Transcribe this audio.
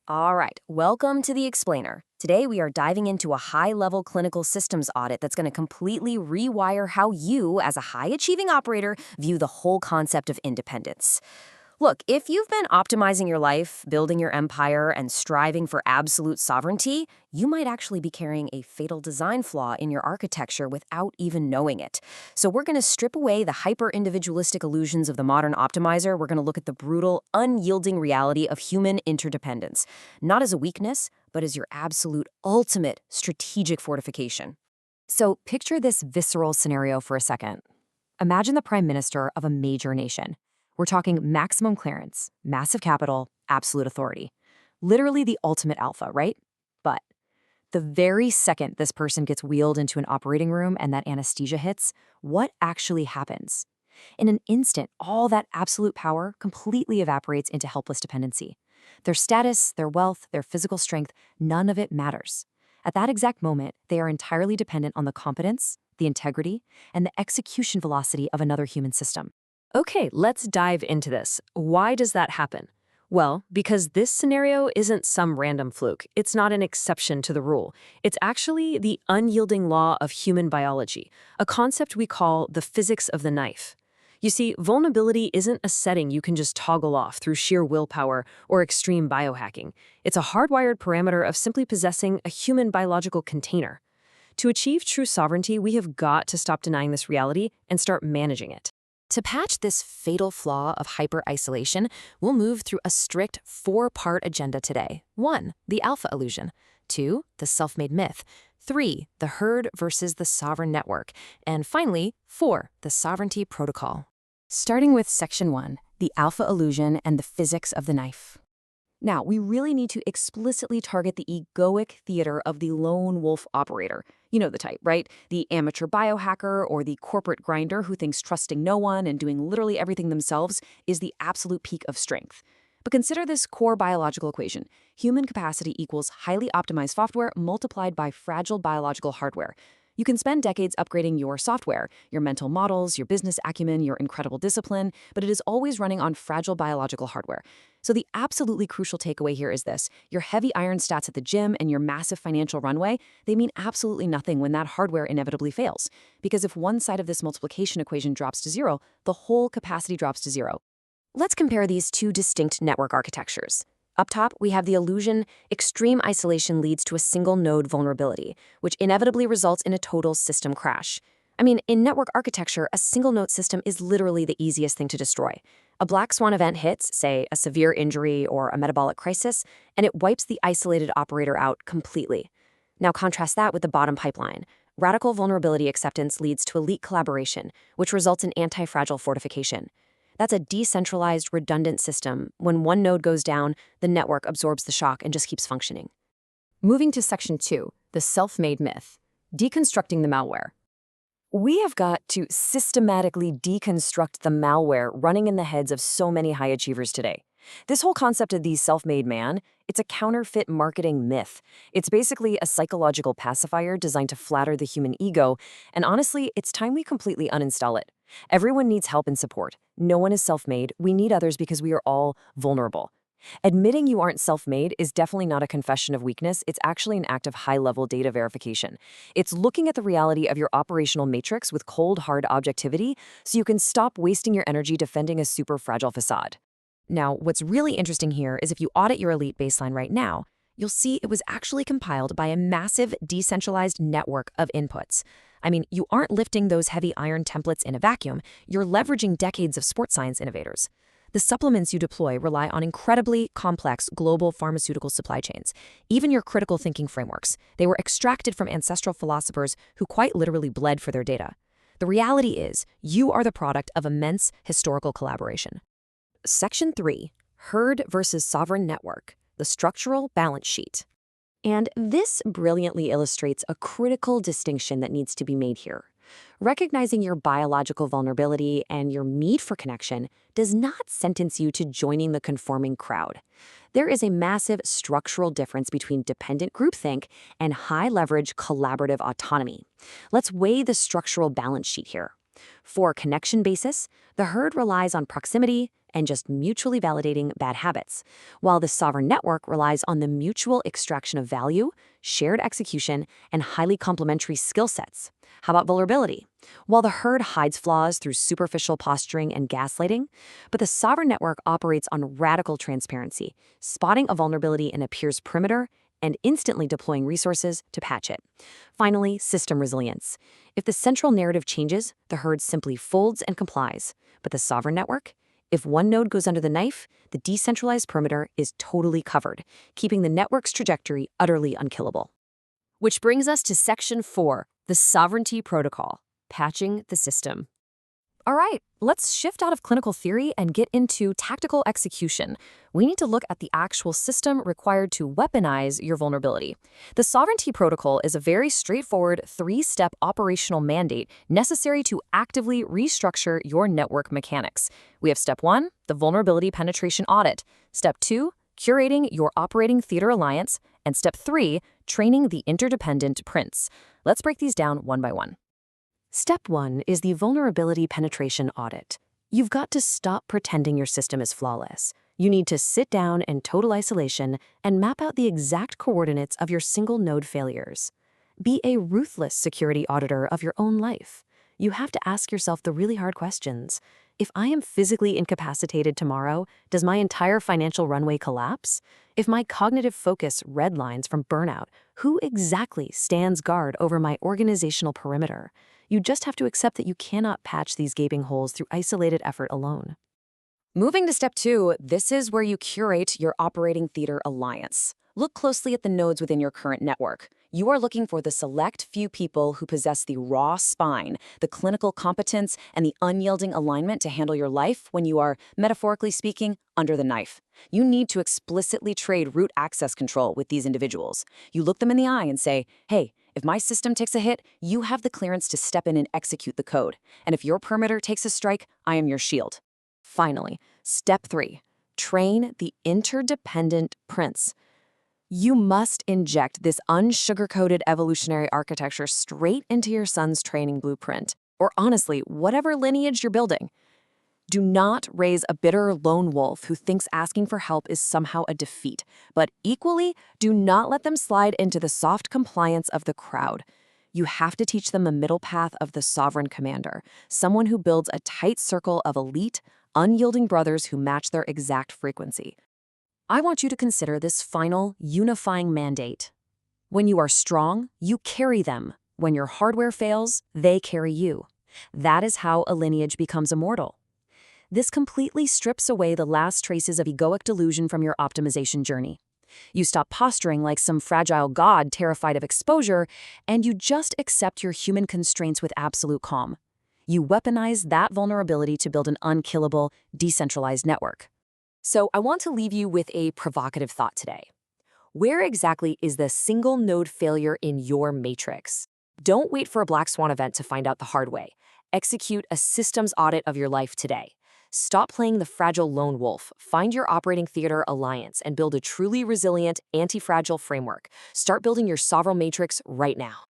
All right, welcome to The Explainer. Today we are diving into a high-level clinical systems audit that's going to completely rewire how you, as a high-achieving operator, view the whole concept of independence. Look, if you've been optimizing your life, building your empire, and striving for absolute sovereignty, you might actually be carrying a fatal design flaw in your architecture without even knowing it. So we're going to strip away the hyper-individualistic illusions of the modern optimizer. We're going to look at the brutal, unyielding reality of human interdependence, not as a weakness, but as your absolute ultimate strategic fortification. So picture this visceral scenario for a second. Imagine the prime minister of a major nation. We're talking maximum clearance, massive capital, absolute authority. Literally the ultimate alpha, right? But the very second this person gets wheeled into an operating room and that anesthesia hits, what actually happens? In an instant, all that absolute power completely evaporates into helpless dependency. Their status, their wealth, their physical strength, none of it matters. At that exact moment, they are entirely dependent on the competence, the integrity, and the execution velocity of another human system. Okay, let's dive into this. Why does that happen? Well, because this scenario isn't some random fluke. It's not an exception to the rule. It's actually the unyielding law of human biology, a concept we call the physics of the knife. You see, vulnerability isn't a setting you can just toggle off through sheer willpower or extreme biohacking. It's a hardwired parameter of simply possessing a human biological container. To achieve true sovereignty, we have got to stop denying this reality and start managing it. To patch this fatal flaw of hyper-isolation, we'll move through a strict four-part agenda today. 1. The alpha illusion. 2. The self-made myth. 3. The herd versus the sovereign network. And finally, 4. The sovereignty protocol. Starting with Section 1, the alpha illusion and the physics of the knife. Now, we really need to explicitly target the egoic theater of the lone wolf operator. You know the type, right? The amateur biohacker or the corporate grinder who thinks trusting no one and doing literally everything themselves is the absolute peak of strength. But consider this core biological equation. Human capacity equals highly optimized software multiplied by fragile biological hardware. You can spend decades upgrading your software, your mental models, your business acumen, your incredible discipline, but it is always running on fragile biological hardware. So the absolutely crucial takeaway here is this. Your heavy iron stats at the gym and your massive financial runway, they mean absolutely nothing when that hardware inevitably fails. Because if one side of this multiplication equation drops to zero, the whole capacity drops to zero. Let's compare these two distinct network architectures. Up top, we have the illusion extreme isolation leads to a single node vulnerability, which inevitably results in a total system crash. I mean, in network architecture, a single node system is literally the easiest thing to destroy. A black swan event hits, say, a severe injury or a metabolic crisis, and it wipes the isolated operator out completely. Now contrast that with the bottom pipeline. Radical vulnerability acceptance leads to elite collaboration, which results in antifragile fortification. That's a decentralized, redundant system. When one node goes down, the network absorbs the shock and just keeps functioning. Moving to Section 2, the self-made myth, deconstructing the malware. We have got to systematically deconstruct the malware running in the heads of so many high achievers today. This whole concept of the self-made man, it's a counterfeit marketing myth. It's basically a psychological pacifier designed to flatter the human ego, and honestly, it's time we completely uninstall it. Everyone needs help and support. No one is self-made. We need others because we are all vulnerable. Admitting you aren't self-made is definitely not a confession of weakness. It's actually an act of high-level data verification. It's looking at the reality of your operational matrix with cold, hard objectivity so you can stop wasting your energy defending a super fragile facade. Now, what's really interesting here is if you audit your elite baseline right now, you'll see it was actually compiled by a massive decentralized network of inputs. I mean, you aren't lifting those heavy iron templates in a vacuum, you're leveraging decades of sports science innovators. The supplements you deploy rely on incredibly complex global pharmaceutical supply chains. Even your critical thinking frameworks, they were extracted from ancestral philosophers who quite literally bled for their data. The reality is, you are the product of immense historical collaboration. Section 3, Herd versus Sovereign Network, the structural balance sheet. And this brilliantly illustrates a critical distinction that needs to be made here. Recognizing your biological vulnerability and your need for connection does not sentence you to joining the conforming crowd. There is a massive structural difference between dependent groupthink and high-leverage collaborative autonomy. Let's weigh the structural balance sheet here. For connection basis, the herd relies on proximity and just mutually validating bad habits, while the sovereign network relies on the mutual extraction of value, shared execution, and highly complementary skill sets. How about vulnerability? While the herd hides flaws through superficial posturing and gaslighting, but the sovereign network operates on radical transparency, spotting a vulnerability in a peer's perimeter and instantly deploying resources to patch it. Finally, system resilience. If the central narrative changes, the herd simply folds and complies. But the sovereign network? If one node goes under the knife, the decentralized perimeter is totally covered, keeping the network's trajectory utterly unkillable. Which brings us to Section 4, the Sovereignty Protocol, patching the system. All right, let's shift out of clinical theory and get into tactical execution. We need to look at the actual system required to weaponize your vulnerability. The Sovereignty Protocol is a very straightforward three-step operational mandate necessary to actively restructure your network mechanics. We have Step 1, the Vulnerability Penetration Audit. Step 2, curating your operating theater alliance. And Step 3, training the interdependent prince. Let's break these down one by one. Step 1 is the Vulnerability Penetration Audit. You've got to stop pretending your system is flawless. You need to sit down in total isolation and map out the exact coordinates of your single node failures. Be a ruthless security auditor of your own life. You have to ask yourself the really hard questions. If I am physically incapacitated tomorrow, does my entire financial runway collapse? If my cognitive focus redlines from burnout, who exactly stands guard over my organizational perimeter? You just have to accept that you cannot patch these gaping holes through isolated effort alone. Moving to Step 2, this is where you curate your operating theater alliance. Look closely at the nodes within your current network. You are looking for the select few people who possess the raw spine, the clinical competence, and the unyielding alignment to handle your life when you are, metaphorically speaking, under the knife. You need to explicitly trade root access control with these individuals. You look them in the eye and say, hey, if my system takes a hit, you have the clearance to step in and execute the code. And if your perimeter takes a strike, I am your shield. Finally, Step 3, train the interdependent prince. You must inject this unsugar-coated evolutionary architecture straight into your son's training blueprint, or honestly, whatever lineage you're building. Do not raise a bitter lone wolf who thinks asking for help is somehow a defeat, but equally, do not let them slide into the soft compliance of the crowd. You have to teach them the middle path of the sovereign commander, someone who builds a tight circle of elite, unyielding brothers who match their exact frequency. I want you to consider this final, unifying mandate. When you are strong, you carry them. When your hardware fails, they carry you. That is how a lineage becomes immortal. This completely strips away the last traces of egoic delusion from your optimization journey. You stop posturing like some fragile god terrified of exposure, and you just accept your human constraints with absolute calm. You weaponize that vulnerability to build an unkillable, decentralized network. So I want to leave you with a provocative thought today. Where exactly is the single node failure in your matrix? Don't wait for a black swan event to find out the hard way. Execute a systems audit of your life today. Stop playing the fragile lone wolf. Find your operating theater alliance and build a truly resilient, anti-fragile framework. Start building your sovereign matrix right now.